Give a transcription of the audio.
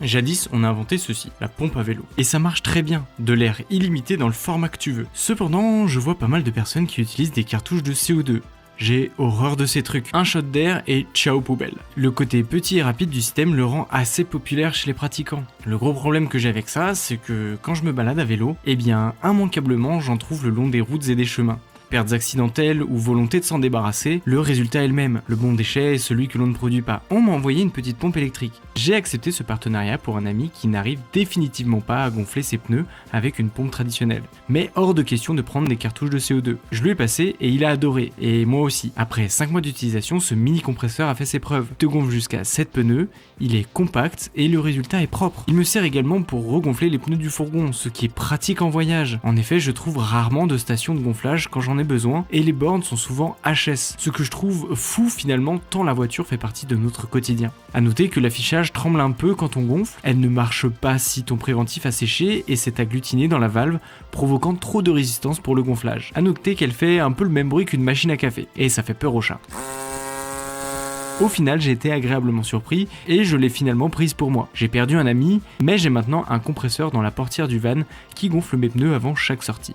Jadis, on a inventé ceci, la pompe à vélo. Et ça marche très bien, de l'air illimité dans le format que tu veux. Cependant, je vois pas mal de personnes qui utilisent des cartouches de CO2. J'ai horreur de ces trucs. Un shot d'air et ciao poubelle. Le côté petit et rapide du système le rend assez populaire chez les pratiquants. Le gros problème que j'ai avec ça, c'est que quand je me balade à vélo, eh bien, immanquablement, j'en trouve le long des routes et des chemins. Pertes accidentelles ou volonté de s'en débarrasser, le résultat est le même. Le bon déchet est celui que l'on ne produit pas. On m'a envoyé une petite pompe électrique. J'ai accepté ce partenariat pour un ami qui n'arrive définitivement pas à gonfler ses pneus avec une pompe traditionnelle. Mais hors de question de prendre des cartouches de CO2. Je lui ai passé et il a adoré, et moi aussi. Après 5 mois d'utilisation, ce mini compresseur a fait ses preuves. Il te gonfle jusqu'à 7 pneus, il est compact et le résultat est propre. Il me sert également pour regonfler les pneus du fourgon, ce qui est pratique en voyage. En effet, je trouve rarement de station de gonflage quand j'en ai besoin et les bornes sont souvent HS, ce que je trouve fou finalement tant la voiture fait partie de notre quotidien. A noter que l'affichage tremble un peu quand on gonfle, elle ne marche pas si ton préventif a séché et s'est agglutiné dans la valve, provoquant trop de résistance pour le gonflage. A noter qu'elle fait un peu le même bruit qu'une machine à café et ça fait peur aux chats. Au final, j'ai été agréablement surpris et je l'ai finalement prise pour moi. J'ai perdu un ami, mais j'ai maintenant un compresseur dans la portière du van qui gonfle mes pneus avant chaque sortie.